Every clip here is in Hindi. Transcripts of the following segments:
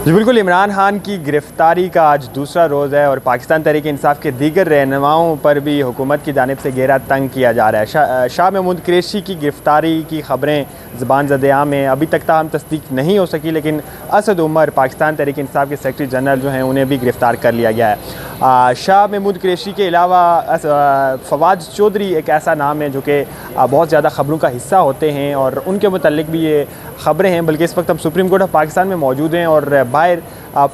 जी बिल्कुल, इमरान खान की गिरफ़्तारी का आज दूसरा रोज़ है और पाकिस्तान तहरीक इंसाफ के दीगर रहनुमाओं पर भी हुकूमत की जानिब से गहरा तंग किया जा रहा है। शाह महमूद कुरैशी की गिरफ़्तारी की ख़बरें ज़बान ज़द-ए-आम में अभी तक ताहम तस्दीक नहीं हो सकी, लेकिन असद उमर पाकिस्तान तहरीक इंसाफ के सेक्रेटरी जनरल जो हैं उन्हें भी गिरफ़्तार कर लिया गया है। शाह महमूद कुरैशी के अलावा फवाद चौधरी एक ऐसा नाम है जो कि बहुत ज़्यादा ख़बरों का हिस्सा होते हैं और उनके मुतल्लिक भी ये ख़बरें हैं, बल्कि इस वक्त हम सुप्रीम कोर्ट ऑफ पाकिस्तान में मौजूद हैं और बाहर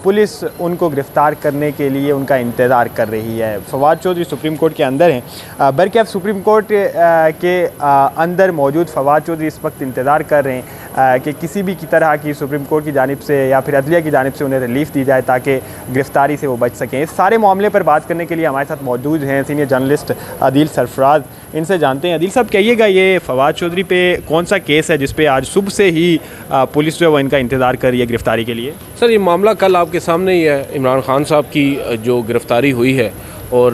पुलिस उनको गिरफ़्तार करने के लिए उनका इंतज़ार कर रही है। फवाद चौधरी सुप्रीम कोर्ट के अंदर हैं, बल्कि अब सुप्रीम कोर्ट के अंदर मौजूद फवाद चौधरी इस वक्त इंतज़ार कर रहे हैं कि किसी भी की तरह की सुप्रीम कोर्ट की जानिब से या फिर अदलिया की जानिब से उन्हें रिलीफ़ दी जाए ताकि गिरफ़्तारी से वो बच सकें। इस सारे मामले पर बात करने के लिए हमारे साथ मौजूद हैं सीनियर जर्नलिस्ट आदिल सरफराज। इनसे जानते हैं। आदिल साहब, कहिएगा ये फवाद चौधरी पे कौन सा केस है जिस पे आज सुबह से ही पुलिस जो है वो इनका इंतज़ार कर रही है गिरफ़्तारी के लिए? सर, ये मामला कल आपके सामने ही है। इमरान खान साहब की जो गिरफ़्तारी हुई है और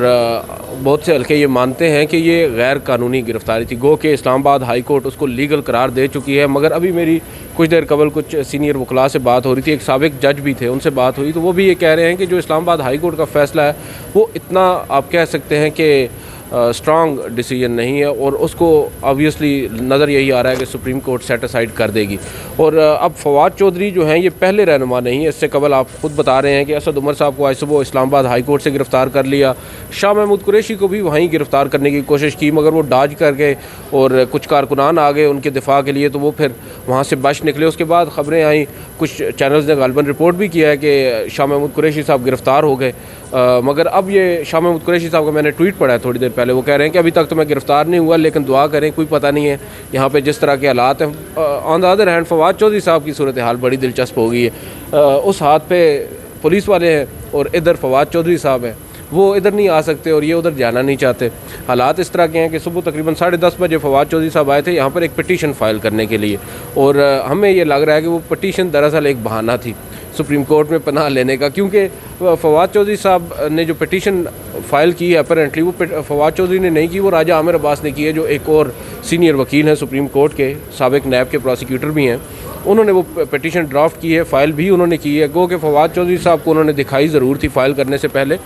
बहुत से हल्के ये मानते हैं कि ये गैर कानूनी गिरफ़्तारी थी। गो के इस्लामाबाद हाई कोर्ट उसको लीगल करार दे चुकी है, मगर अभी मेरी कुछ देर कबल कुछ सीनियर वकला से बात हो रही थी, एक साबिक जज भी थे, उनसे बात हुई तो वो भी ये कह रहे हैं कि जो इस्लामाबाद हाई कोर्ट का फ़ैसला है वो इतना आप कह सकते हैं कि स्ट्रॉन्ग डिसीजन नहीं है और उसको ऑब्वियसली नज़र यही आ रहा है कि सुप्रीम कोर्ट सेट असाइड कर देगी। और अब फवाद चौधरी जो हैं ये पहले रहनुमा नहीं है। इससे कबल आप खुद बता रहे हैं कि असद उमर साहब को आज सुबह इस्लामाबाद हाई कोर्ट से गिरफ़्तार कर लिया। शाह महमूद कुरैशी को भी वहीं गिरफ़्तार करने की कोशिश की, मगर वो डाज कर गए और कुछ कारकुनान आ गए उनके दिफा के लिए, तो वो फिर वहाँ से बच निकले। उसके बाद ख़बरें आई, कुछ चैनल्स ने गालिबन रिपोर्ट भी किया है कि शाह महमूद कुरैशी साहब गिरफ़्तार हो गए। मगर अब ये शाह महमूद कुरैशी साहब का मैंने ट्वीट पढ़ा है थोड़ी देर पहले, वो कह रहे हैं कि अभी तक तो मैं गिरफ़्तार नहीं हुआ, लेकिन दुआ करें, कोई पता नहीं है यहाँ पे जिस तरह के हालात हैं। On the other hand Fawad Chaudhry sahab की सूरत हाल बड़ी दिलचस्प हो गई है। उस हाथ पे पुलिस वाले हैं और इधर फवाद चौधरी साहब हैं, वो इधर नहीं आ सकते और ये उधर जाना नहीं चाहते। हालात इस तरह के हैं कि सुबह तकरीबन 10:30 बजे फवाद चौधरी साहब आए थे यहाँ पर एक पिटीशन फ़ाइल करने के लिए, और हमें ये लग रहा है कि वो पिटीशन दरअसल एक बहाना थी सुप्रीम कोर्ट में पनाह लेने का, क्योंकि फवाद चौधरी साहब ने जो पिटीशन फ़ाइल की है अपेरेंटली वो फवाद चौधरी ने नहीं की, वो राजा आमिर अब्बास ने की है, जो एक और सीनियर वकील हैं सुप्रीम कोर्ट के, साबिक नैब के प्रोसिक्यूटर भी हैं। उन्होंने वो पिटीशन ड्राफ्ट की है, फ़ाइल भी उन्होंने की है। गो के फवाद चौधरी साहब को उन्होंने दिखाई ज़रूर थी फ़ाइल करने से पहले,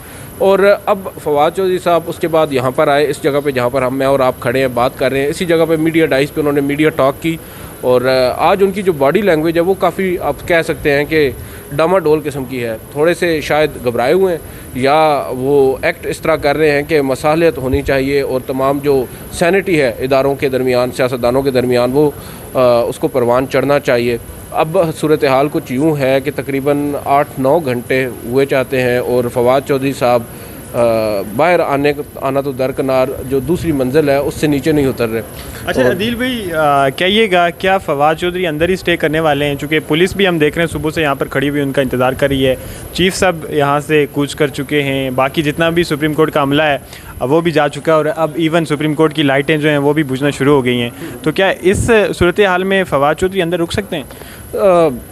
और अब फवाद चौधरी साहब उसके बाद यहाँ पर आए, इस जगह पे जहाँ पर मैं और आप खड़े हैं बात कर रहे हैं, इसी जगह पे मीडिया डाइस पे उन्होंने मीडिया टॉक की। और आज उनकी जो बॉडी लैंग्वेज है वो काफ़ी आप कह सकते हैं कि डामाडोल किस्म की है। थोड़े से शायद घबराए हुए हैं या वो एक्ट इस तरह कर रहे हैं कि मसालियत होनी चाहिए और तमाम जो सैनिटी है इदारों के दरमियान, सियासतदानों के दरमियान, वो उसको परवान चढ़ना चाहिए। अब सूरत हाल कुछ यूँ है कि तकरीबन 8-9 घंटे हुए चाहते हैं और फवाद चौधरी साहब बाहर आना तो दरकिनार, जो दूसरी मंजिल है उससे नीचे नहीं उतर रहे। अच्छा अदील भाई, कहिएगा क्या फवाद चौधरी अंदर ही स्टे करने वाले हैं? चूँकि पुलिस भी हम देख रहे हैं सुबह से यहाँ पर खड़ी हुई उनका इंतज़ार कर रही है, चीफ साहब यहाँ से कूच कर चुके हैं, बाकी जितना भी सुप्रीम कोर्ट का अमला है वो भी जा चुका है और अब इवन सुप्रीम कोर्ट की लाइटें जो हैं वो भी बुझना शुरू हो गई हैं, तो क्या इस सूरत हाल में फवाद चौधरी अंदर रुक सकते हैं?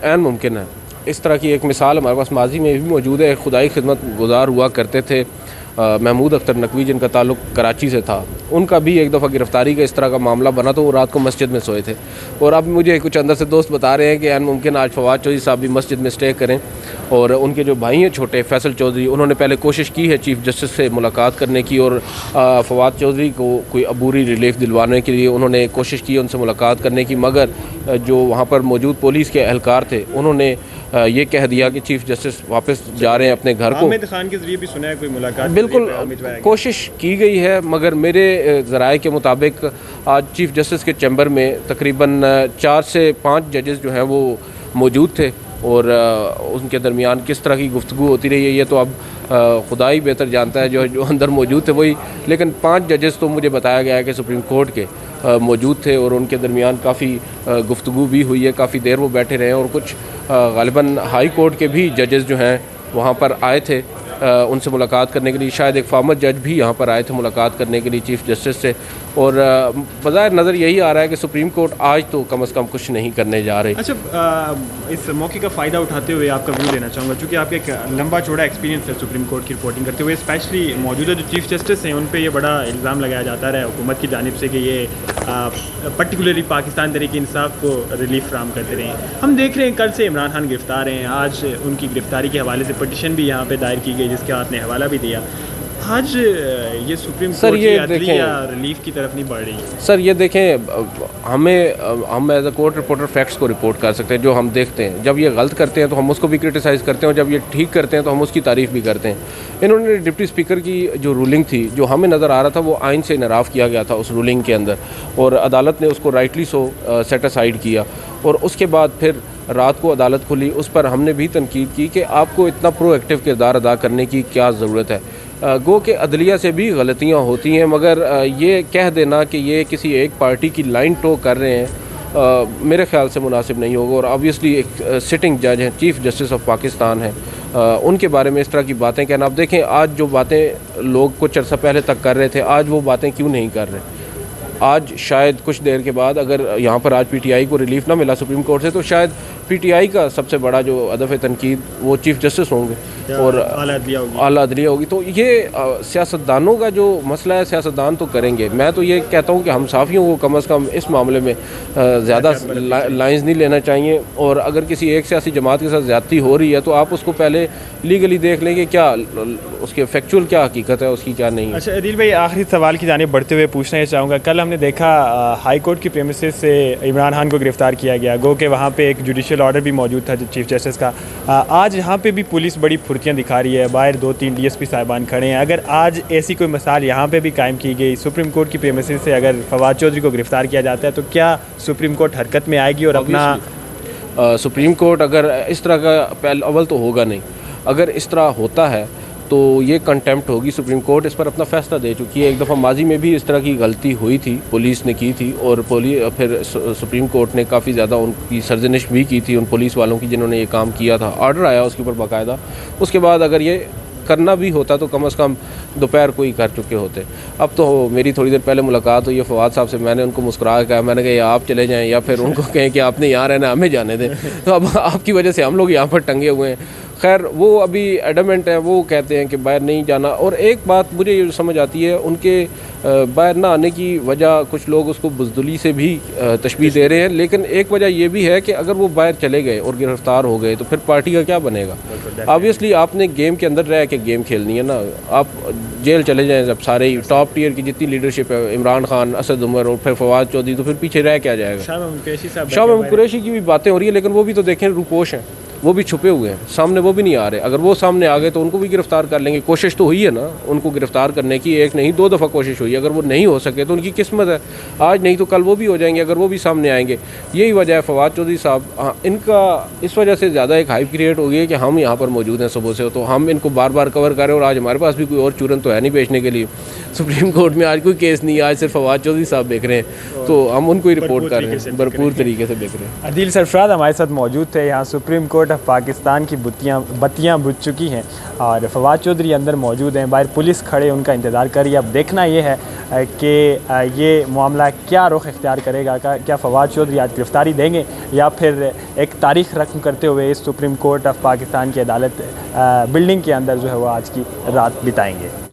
ऐन मुमकिन है। इस तरह की एक मिसाल हमारे पास माजी में भी मौजूद है। खुदाई खिदमत गुजार हुआ करते थे महमूद अख्तर नकवी, जिनका ताल्लुक़ कराची से था, उनका भी एक दफ़ा गिरफ़्तारी का इस तरह का मामला बना तो वो रात को मस्जिद में सोए थे, और अब मुझे कुछ अंदर से दोस्त बता रहे हैं कि मुमकिन आज फवाद चौधरी साहब भी मस्जिद में स्टे करें। और उनके जो भाई हैं छोटे फैसल चौधरी, उन्होंने पहले कोशिश की है चीफ़ जस्टिस से मुलाकात करने की और फवाद चौधरी को कोई अबूरी रिलीफ दिलवाने के लिए उन्होंने कोशिश की उनसे मुलाकात करने की, मगर जो वहाँ पर मौजूद पुलिस के एहलकार थे उन्होंने ये कह दिया कि चीफ़ जस्टिस वापस जा रहे हैं अपने घर को। आमिर खान के ज़रिए भी सुना है कोई मुलाकात? बिल्कुल कोशिश की गई है, मगर मेरे ज़राए के मुताबिक आज चीफ़ जस्टिस के चैम्बर में तकरीबन 4 से 5 जजेस जो हैं वो मौजूद थे, और उनके दरमियान किस तरह की गुफ्तगू होती रही है ये तो अब खुदा ही बेहतर जानता है, जो अंदर मौजूद थे वही। लेकिन 5 जजेस तो मुझे बताया गया है कि सुप्रीम कोर्ट के मौजूद थे और उनके दरमियान काफ़ी गुफ्तगू भी हुई है, काफ़ी देर वो बैठे रहे, और कुछ गालिबन हाई कोर्ट के भी जजेस जो हैं वहाँ पर आए थे उनसे मुलाकात करने के लिए। शायद एक फॉर्मर जज भी यहाँ पर आए थे मुलाकात करने के लिए चीफ़ जस्टिस से, और बज़ाहिर नज़र यही आ रहा है कि सुप्रीम कोर्ट आज तो कम से कम कुछ नहीं करने जा रही। अच्छा, इस मौके का फ़ायदा उठाते हुए आपका व्यू लेना चाहूँगा, चूँकि आपका एक लंबा चौड़ा एक्सपीरियंस है सुप्रीम कोर्ट की रिपोर्टिंग करते हुए, स्पेशली मौजूदा जो चीफ़ जस्टिस हैं उन पर यह बड़ा इल्ज़ाम लगाया जाता है हुकूमत की जानिब से कि ये पर्टिकुलरली पाकिस्तान तहरीक इंसाफ को रिलीफ फ्राहम करते रहे हैं। हम देख रहे हैं कल से इमरान खान गिरफ्तार हैं, आज उनकी गिरफ्तारी के हवाले से पटिशन भी यहाँ पे दायर की गई जिसका आपने हवाला भी दिया। आज ये सुप्रीम कोर्ट की अदलिया रिलीफ की तरफ नहीं बढ़ रही है। सर ये देखें, हम as a court reporter facts को रिपोर्ट कर सकते हैं जो हम देखते हैं। जब ये गलत करते हैं तो हम उसको भी क्रिटिसाइज़ करते हैं, और जब ये ठीक करते हैं तो हम उसकी तारीफ़ भी करते हैं। इन्होंने डिप्टी स्पीकर की जो रूलिंग थी, जो हमें नज़र आ रहा था वो आइन से इनराफ़ किया गया था उस रूलिंग के अंदर, और अदालत ने उसको राइटली सो सेट असाइड किया। और उसके बाद फिर रात को अदालत खुली, उस पर हमने भी तनकीद की कि आपको इतना प्रोएक्टिव किरदार अदा करने की क्या ज़रूरत है। गो के अदलिया से भी गलतियां होती हैं, मगर ये कह देना कि ये किसी एक पार्टी की लाइन टो कर रहे हैं मेरे ख्याल से मुनासिब नहीं होगा। और ऑब्वियसली एक सिटिंग जज हैं, चीफ़ जस्टिस ऑफ पाकिस्तान हैं, उनके बारे में इस तरह की बातें कहना। आप देखें आज जो बातें लोग कुछ अर्सा पहले तक कर रहे थे, आज वो बातें क्यों नहीं कर रहे। आज शायद कुछ देर के बाद अगर यहाँ पर आज पीटीआई को रिलीफ ना मिला सुप्रीम कोर्ट से, तो शायद पीटीआई का सबसे बड़ा जो हदफ तनकीद वो चीफ़ जस्टिस होंगे और आला अदलिया होगी। तो ये सियासतदानों का जो मसला है, सियासतदान तो करेंगे। मैं तो ये कहता हूँ कि हम साफ़ियों को कम अज़ कम इस मामले में ज़्यादा लाइंस नहीं लेना चाहिए, और अगर किसी एक सियासी जमात के साथ ज़्यादती हो रही है तो आप उसको पहले लीगली देख लें कि क्या उसके फैक्चुअल क्या हकीकत है, उसकी क्या नहीं है। अच्छा अदील भाई, आखिरी सवाल की जानिब बढ़ते हुए पूछना ये चाहूँगा, कल हमने देखा हाई कोर्ट की प्रेमिसेस से इमरान खान को गिरफ़्तार किया गया, गो के वहाँ पे एक जुडिशियल ऑर्डर भी मौजूद था चीफ़ जस्टिस का। आज यहाँ पे भी पुलिस बड़ी फुर्तियाँ दिखा रही है, बाहर 2-3 DSP साहिबान खड़े हैं। अगर आज ऐसी कोई मिसाल यहाँ पे भी कायम की गई, सुप्रीम कोर्ट की प्रेमिसेस से अगर फवाद चौधरी को गिरफ़्तार किया जाता है, तो क्या सुप्रीम कोर्ट हरकत में आएगी और अपना सुप्रीम कोर्ट अगर इस तरह का पहल अव्वल तो होगा नहीं, अगर इस तरह होता है तो ये कंटेम्प्ट होगी। सुप्रीम कोर्ट इस पर अपना फ़ैसला दे चुकी है। एक दफ़ा माजी में भी इस तरह की गलती हुई थी, पुलिस ने की थी, और फिर सुप्रीम कोर्ट ने काफ़ी ज़्यादा उनकी सरजनिश भी की थी उन पुलिस वालों की जिन्होंने ये काम किया था। ऑर्डर आया उसके ऊपर बाकायदा। उसके बाद अगर ये करना भी होता तो कम से कम दोपहर को ही कर चुके होते। अब तो मेरी थोड़ी देर पहले मुलाकात हुई है फवाद साहब से, मैंने उनको मुस्कुरा के कहा, मैंने कहा या आप चले जाएं या फिर उनको कहें कि आपने यहाँ रहना, हमें जाने दें। तो अब आपकी वजह से हम लोग यहाँ पर टंगे हुए हैं। खैर वो अभी एडमेंट है, वो कहते हैं कि बाहर नहीं जाना। और एक बात मुझे ये समझ आती है, उनके बाहर ना आने की वजह कुछ लोग उसको बुज़दिली से भी तशबीह दे रहे हैं, लेकिन एक वजह ये भी है कि अगर वो बाहर चले गए और गिरफ्तार हो गए तो फिर पार्टी का क्या बनेगा। ऑब्वियसली आपने गेम के अंदर रह के गेम खेलनी है ना। आप जेल चले जाएँ जब सारे टॉप टियर की जितनी लीडरशिप है, इमरान खान, असद उमर और फिर फवाद चौधरी, तो फिर पीछे रह क्या जाएगा। शाह महमूद कुरैशी की भी बातें हो रही है, लेकिन वो भी तो देखें रूपोश हैं, वो भी छुपे हुए हैं, सामने वो भी नहीं आ रहे। अगर वो सामने आ गए तो उनको भी गिरफ्तार कर लेंगे। कोशिश तो हुई है ना उनको गिरफ्तार करने की, एक नहीं 2 दफ़ा कोशिश हुई है। अगर वो नहीं हो सके तो उनकी किस्मत है, आज नहीं तो कल वो भी हो जाएंगे अगर वो भी सामने आएंगे। यही वजह है फवाद चौधरी साहब, इनका इस वजह से ज़्यादा एक हाइप क्रिएट हो गई है कि हम यहाँ पर मौजूद हैं सुबह से, तो हम इनको बार बार कवर करें। और आज हमारे पास भी कोई और चूरन तो है नहीं बेचने के लिए। सुप्रीम कोर्ट में आज कोई केस नहीं है, आज सिर्फ फवाद चौधरी साहब देख रहे हैं, तो हम उनको ही रिपोर्ट कर रहे हैं, भरपूर तरीके से देख रहे हैं। अदील सरफराज हमारे साथ मौजूद थे। यहाँ सुप्रीम कोर्ट ऑफ पाकिस्तान की बत्तियाँ बुझ चुकी हैं और फवाद चौधरी अंदर मौजूद हैं, बाहर पुलिस खड़े उनका इंतज़ार कर रही है। अब देखना ये है कि ये मामला क्या रुख इख्तियार करेगा, क्या फवाद चौधरी आज गिरफ्तारी देंगे या फिर एक तारीख़ रकम करते हुए इस सुप्रीम कोर्ट ऑफ पाकिस्तान की अदालत बिल्डिंग के अंदर जो है वो आज की रात बिताएंगे।